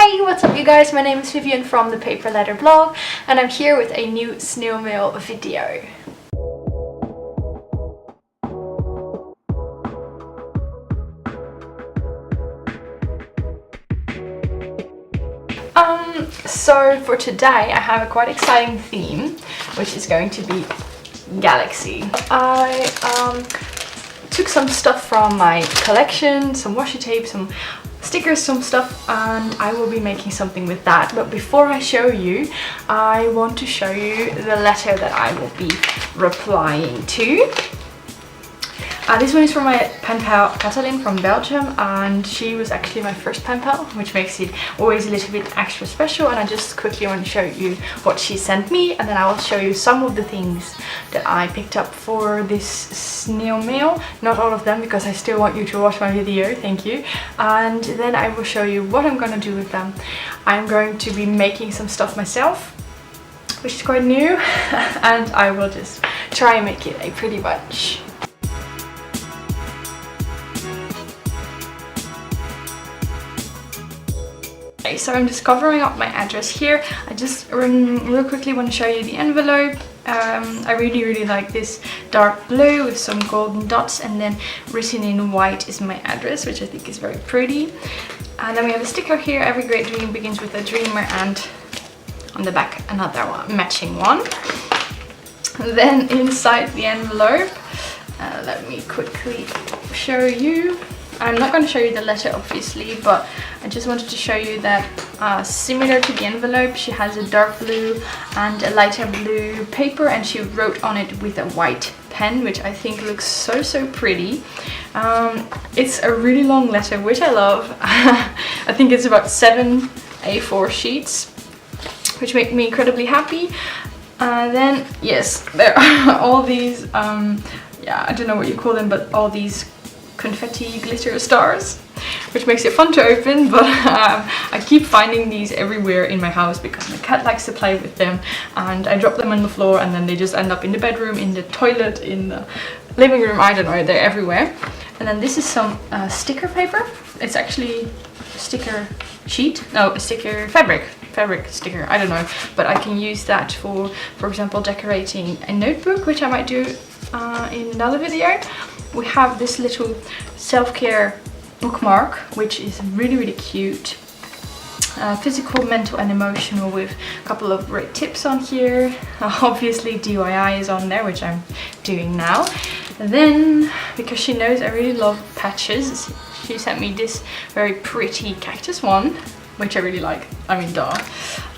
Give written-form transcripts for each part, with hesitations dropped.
Hey, what's up you guys? My name is Vivian from the Paper Letter blog and I'm here with a new snail mail video. So for today I have a quite exciting theme, which is going to be galaxy. I took some stuff from my collection, some washi tape, some stickers, some stuff, and I will be making something with that. But before I show you, I want to show you the letter that I will be replying to. This one is from my pen pal Katalin from Belgium, and she was actually my first pen pal, which makes it always a little bit extra special. And I just quickly want to show you what she sent me, and then I will show you some of the things that I picked up for this snail mail. Not all of them, because I still want you to watch my video, thank you. And then I will show you what I'm gonna do with them. I'm going to be making some stuff myself, which is quite new, and I will just try and make it a pretty bunch. Okay, so I'm just covering up my address here. I just real quickly want to show you the envelope. I really like this dark blue with some golden dots, and then written in white is my address, which I think is very pretty. And then we have a sticker here: every great dream begins with a dreamer, and on the back another one, matching one. And then inside the envelope, let me quickly show you. I'm not going to show you the letter obviously, but I just wanted to show you that similar to the envelope, she has a dark blue and a lighter blue paper, and she wrote on it with a white pen, which I think looks so pretty. It's a really long letter, which I love. I think it's about 7 A4 sheets, which make me incredibly happy. Then yes, there are all these yeah, I don't know what you call them, but all these confetti glitter stars, which makes it fun to open. But I keep finding these everywhere in my house because my cat likes to play with them, and I drop them on the floor and then they just end up in the bedroom, in the toilet, in the living room, I don't know, they're everywhere. And then this is some sticker paper. It's actually a sticker sheet, no, a sticker fabric sticker, I don't know, but I can use that for example decorating a notebook, which I might do in another video. We have this little self-care bookmark, which is really cute. Physical, mental and emotional, with a couple of great tips on here. Obviously DIY is on there, which I'm doing now. And then, because she knows I really love patches, she sent me this very pretty cactus one, which I really like, I mean duh.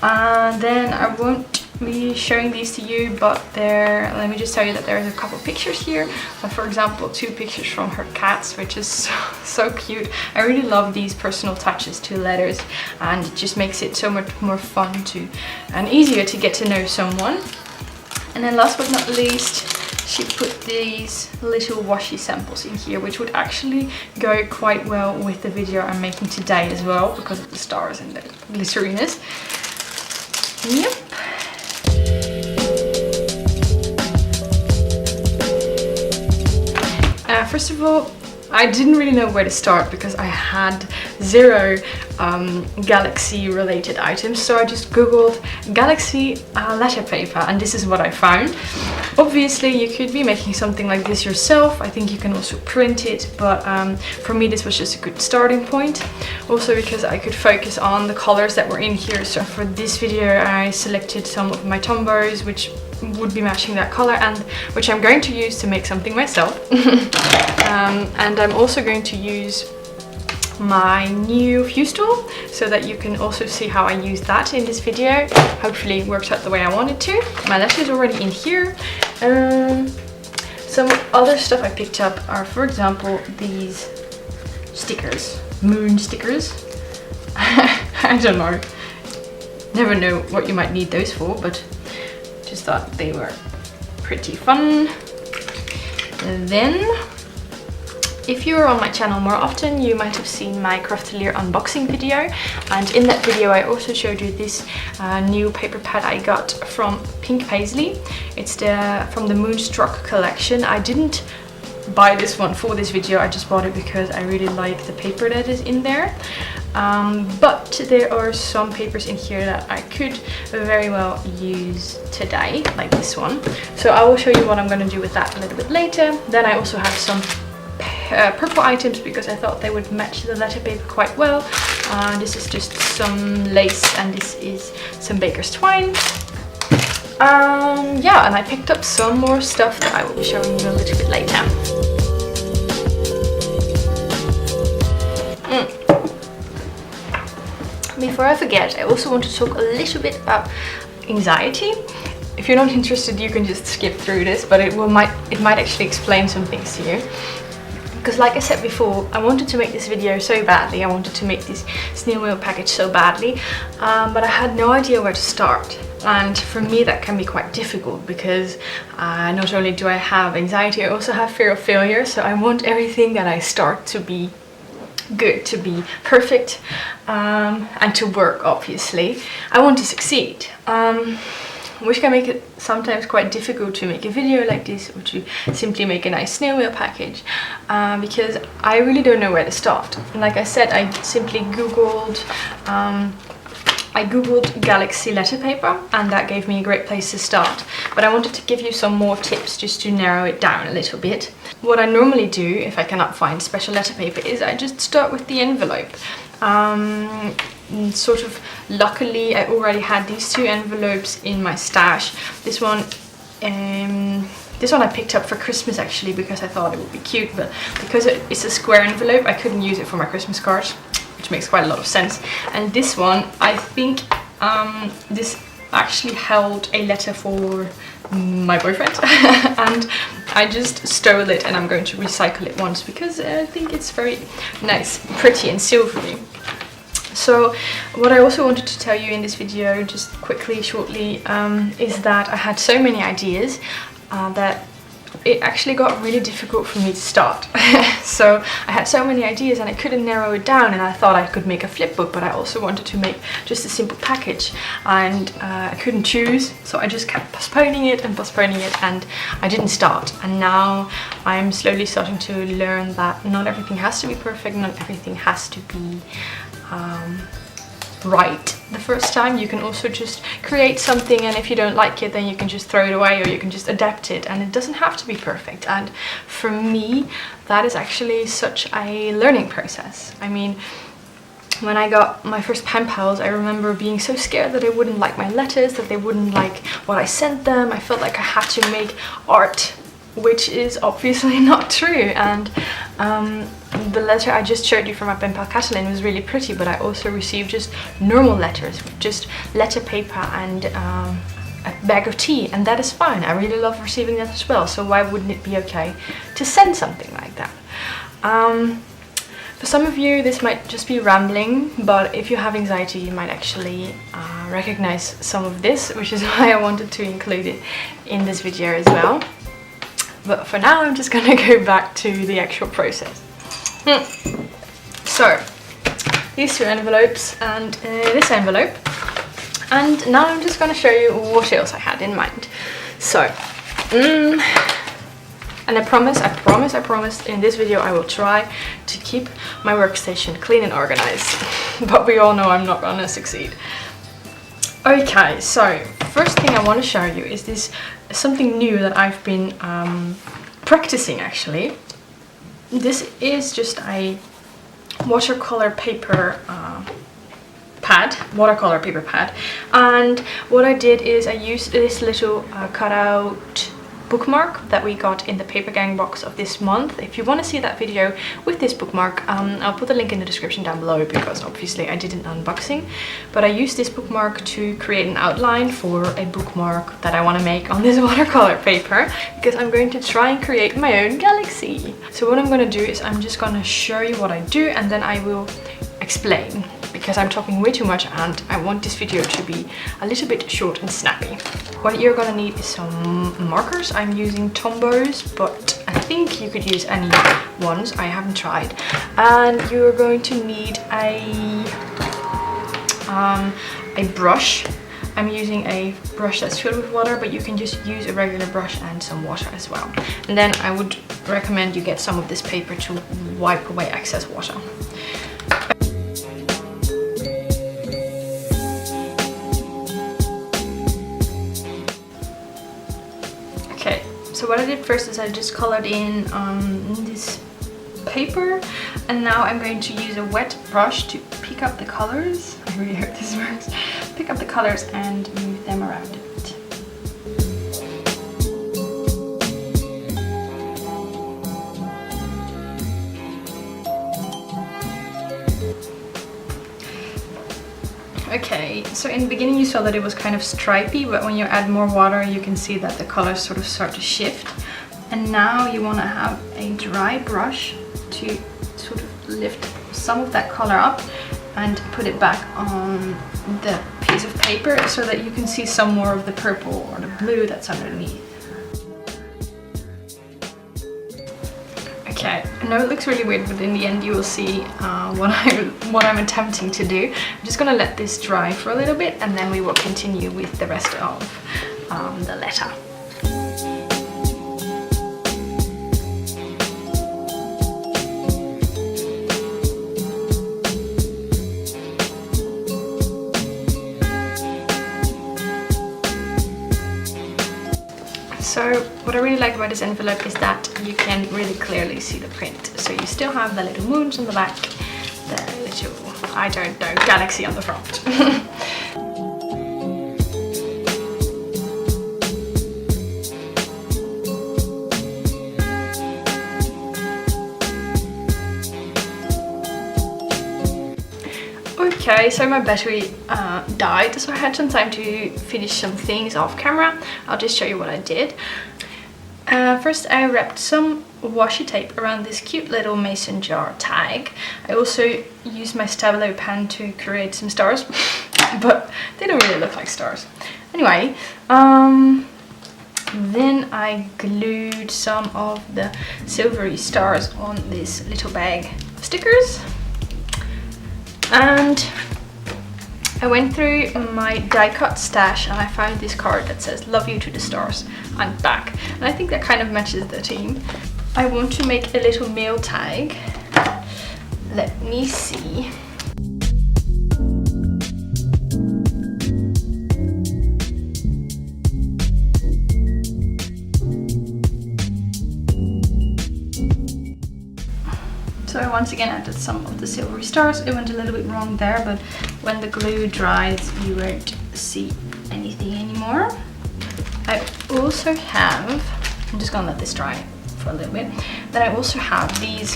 And then I won't be showing these to you, but let me just tell you that there's a couple pictures here. For example, 2 pictures from her cats, which is so cute. I really love these personal touches to letters, and it just makes it so much more fun and easier to get to know someone. And then last but not least, she put these little washi samples in here, which would actually go quite well with the video I'm making today as well, because of the stars and the glitteriness. Yep. First of all, I didn't really know where to start because I had 0 galaxy related items, so I just googled galaxy letter paper, and this is what I found. Obviously you could be making something like this yourself. I think you can also print it, but for me this was just a good starting point. Also because I could focus on the colors that were in here. So for this video I selected some of my tombos which would be matching that color, and which I'm going to use to make something myself. And I'm also going to use my new fuse tool, so that you can also see how I use that in this video. Hopefully it works out the way I want it to. My letter is already in here. Some other stuff I picked up are, for example, these stickers, moon stickers. I don't know, never know what you might need those for, but just thought they were pretty fun. And then, if you're on my channel more often, you might have seen my Craftelier unboxing video, and in that video I also showed you this new paper pad I got from Pink Paisley. It's from the Moonstruck collection. I didn't buy this one for this video, I just bought it because I really like the paper that is in there. but there are some papers in here that I could very well use today, like this one. So I will show you what I'm going to do with that a little bit later. Then I also have some purple items because I thought they would match the letter paper quite well. This is just some lace and this is some baker's twine. Yeah, and I picked up some more stuff that I will be showing you a little bit later. Before I forget, I also want to talk a little bit about anxiety. If you're not interested, you can just skip through this, but it might actually explain some things to you. Because like I said before, I wanted to make this video so badly. I wanted to make this snail mail package so badly, but I had no idea where to start. And for me that can be quite difficult because not only do I have anxiety, I also have fear of failure. So I want everything that I start to be good, to be perfect, and to work, obviously. I want to succeed. Which can make it sometimes quite difficult to make a video like this or to simply make a nice snail mail package, because I really don't know where to start. And like I said, I simply googled Galaxy letter paper, and that gave me a great place to start. But I wanted to give you some more tips just to narrow it down a little bit. What I normally do if I cannot find special letter paper is I just start with the envelope. Sort of luckily I already had these two envelopes in my stash. This one I picked up for Christmas actually because I thought it would be cute, but because it's a square envelope I couldn't use it for my Christmas cards, which makes quite a lot of sense. And this one, I think this actually held a letter for my boyfriend and I just stole it and I'm going to recycle it once because I think it's very nice, pretty and silvery. So what I also wanted to tell you in this video, just quickly, shortly, is that I had so many ideas that it actually got really difficult for me to start. So I had so many ideas and I couldn't narrow it down, and I thought I could make a flip book, but I also wanted to make just a simple package, and I couldn't choose, so I just kept postponing it and I didn't start. And now I'm slowly starting to learn that not everything has to be perfect, not everything has to be right the first time. You can also just create something, and if you don't like it then you can just throw it away, or you can just adapt it, and it doesn't have to be perfect. And for me that is actually such a learning process. I mean, when I got my first pen pals, I remember being so scared that they wouldn't like my letters, that they wouldn't like what I sent them. I felt like I had to make art, which is obviously not true. And the letter I just showed you from my Penpal Catalan was really pretty, but I also received just normal letters, just letter paper and a bag of tea, and that is fine. I really love receiving that as well, so why wouldn't it be okay to send something like that? For some of you this might just be rambling, but if you have anxiety you might actually recognize some of this, which is why I wanted to include it in this video as well. But for now I'm just gonna go back to the actual process. So these two envelopes and this envelope, and now I'm just gonna show you what else I had in mind. So and I promise in this video I will try to keep my workstation clean and organized, but we all know I'm not gonna succeed. Okay, so first thing I want to show you is this something new that I've been practicing actually. This is just a watercolor paper pad, and what I did is I used this little cutout bookmark that we got in the Paper Gang box of this month. If you want to see that video with this bookmark, I'll put the link in the description down below, because obviously I did an unboxing, but I used this bookmark to create an outline for a bookmark that I want to make on this watercolor paper, because I'm going to try and create my own galaxy. So what I'm going to do is I'm just going to show you what I do, and then I will explain, because I'm talking way too much and I want this video to be a little bit short and snappy. What you're gonna need is some markers. I'm using Tombows, but I think you could use any ones. I haven't tried. And you're going to need a brush. I'm using a brush that's filled with water, but you can just use a regular brush and some water as well. And then I would recommend you get some of this paper to wipe away excess water. So what I did first is I just colored in this paper, and now I'm going to use a wet brush to pick up the colors. I really hope this works. Pick up the colors and move them around a bit. Okay, so in the beginning you saw that it was kind of stripy, but when you add more water you can see that the colors sort of start to shift. And now you want to have a dry brush to sort of lift some of that color up and put it back on the piece of paper so that you can see some more of the purple or the blue that's underneath. Okay, I know it looks really weird, but in the end you will see what I'm attempting to do. I'm just gonna let this dry for a little bit and then we will continue with the rest of the letter. So what I really like about this envelope is that you can really clearly see the print. So you still have the little moons on the back, the little, I don't know, galaxy on the front. Okay, so my battery died, so I had some time to finish some things off camera. I'll just show you what I did. First I wrapped some washi tape around this cute little mason jar tag. I also used my Stabilo pen to create some stars, but they don't really look like stars. Anyway, then I glued some of the silvery stars on this little bag of stickers. And I went through my die cut stash and I found this card that says "Love you to the stars" on the back, and I think that kind of matches the theme. I want to make a little mail tag. Let me see. So I once again added some of the silvery stars. It went a little bit wrong there, but when the glue dries you won't see anything anymore. I also have, I'm just gonna let this dry for a little bit. Then I also have these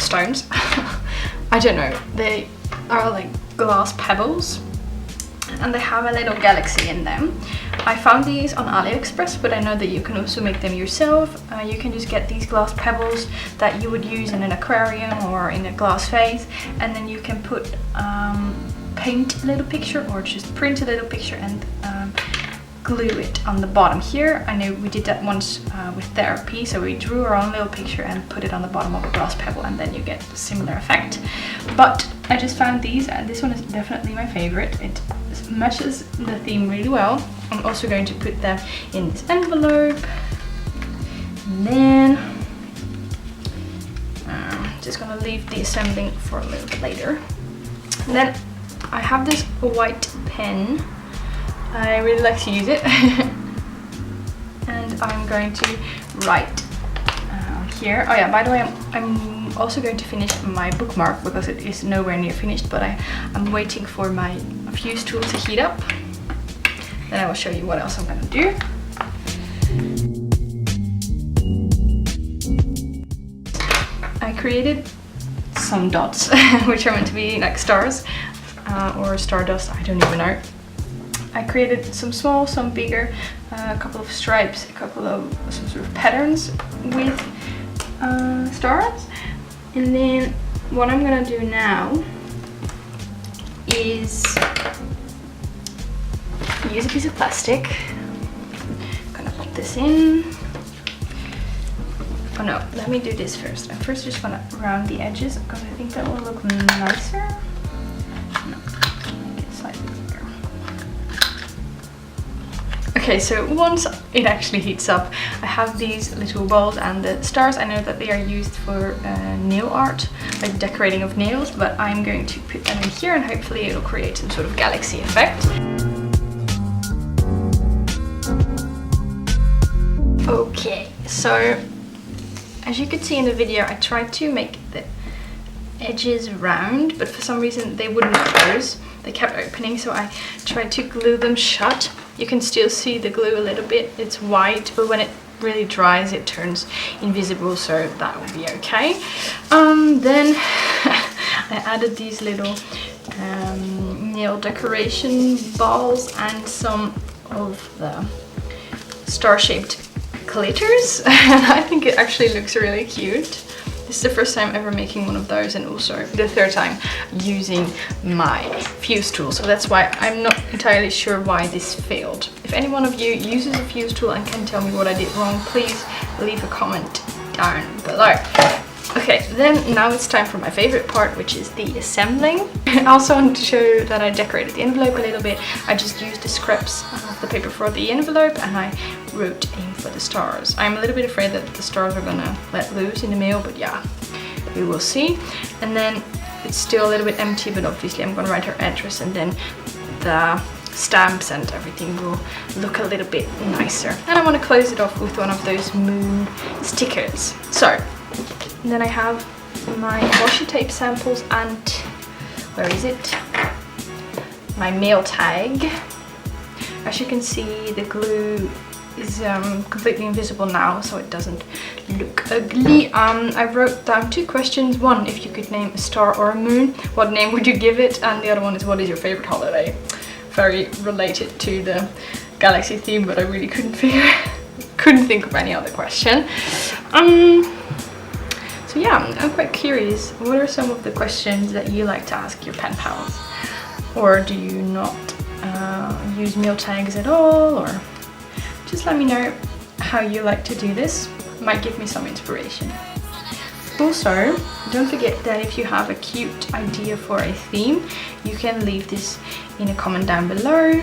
stones. I don't know, they are like glass pebbles and they have a little galaxy in them. I found these on AliExpress, but I know that you can also make them yourself. You can just get these glass pebbles that you would use in an aquarium or in a glass vase, and then you can put paint a little picture or just print a little picture and glue it on the bottom here. I know we did that once with therapy, so we drew our own little picture and put it on the bottom of a glass pebble, and then you get a similar effect. But I just found these, and this one is definitely my favorite. It matches the theme really well. I'm also going to put them in this envelope, and then just gonna leave the assembling for a little bit later. And then I have this white pen. I really like to use it. And I'm going to write here. Oh yeah, by the way, I'm also going to finish my bookmark because it is nowhere near finished, but I'm waiting for my fuse tool to heat up. Then I will show you what else I'm going to do. I created some dots, which are meant to be like stars or stardust, I don't even know. I created some small, some bigger, a couple of stripes, a couple of some sort of patterns with stars. And then what I'm gonna do now is use a piece of plastic. I'm gonna put this in. Oh no, let me do this first. I'm first just gonna round the edges because I think that will look nicer. No, make it slightly bigger. Okay, so once it actually heats up, I have these little balls and the stars. I know that they are used for nail art, like decorating of nails, but I'm going to put them in here and hopefully it'll create some sort of galaxy effect. Okay, so as you could see in the video, I tried to make the edges round, but for some reason they wouldn't close. They kept opening, so I tried to glue them shut. You can still see the glue a little bit. It's white, but when it really dries it turns invisible, so that will be okay. Then I added these little nail decoration balls and some of the star-shaped glitters, and I think it actually looks really cute. This is the first time ever making one of those, and also the third time using my fuse tool, so that's why I'm not entirely sure why this failed. If any one of you uses a fuse tool and can tell me what I did wrong, please leave a comment down below. Okay, then now it's time for my favorite part, which is the assembling. I also want to show that I decorated the envelope a little bit. I just used the scraps of the paper for the envelope and I wrote in for the stars. I'm a little bit afraid that the stars are gonna let loose in the mail, but yeah, we will see. And then it's still a little bit empty, but obviously I'm gonna write her address, and then the stamps and everything will look a little bit nicer. And I want to close it off with one of those moon stickers. So then I have my washi tape samples and, where is it? My mail tag. As you can see, the glue is completely invisible now, so it doesn't look ugly. I wrote down 2 questions. One, if you could name a star or a moon, what name would you give it? And the other one is, what is your favorite holiday? Very related to the galaxy theme, but I really couldn't think of any other question. So yeah, I'm quite curious, what are some of the questions that you like to ask your pen pals? Or do you not use mail tags at all? Or just let me know how you like to do this. It might give me some inspiration. Also, don't forget that if you have a cute idea for a theme, you can leave this in a comment down below,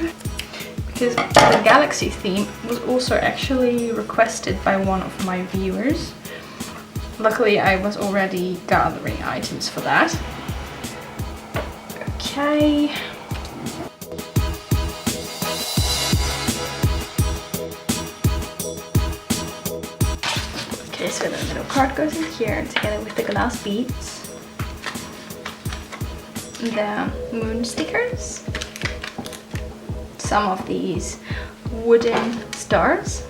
because the galaxy theme was also actually requested by one of my viewers. Luckily, I was already gathering items for that. Okay. Okay, so the little card goes in here together with the glass beads, the moon stickers, some of these wooden stars,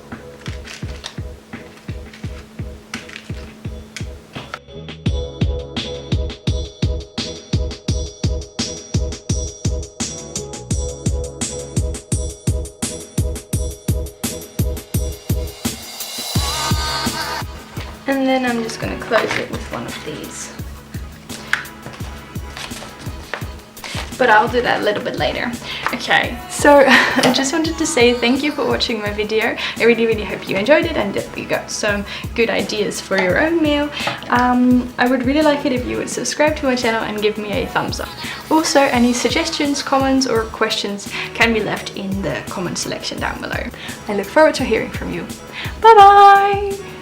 and then I'm just going to close it with one of these. But I'll do that a little bit later. Okay, so I just wanted to say thank you for watching my video. I really hope you enjoyed it and that you got some good ideas for your own mail. I would really like it if you would subscribe to my channel and give me a thumbs up. Also, any suggestions, comments or questions can be left in the comment section down below. I look forward to hearing from you. Bye bye!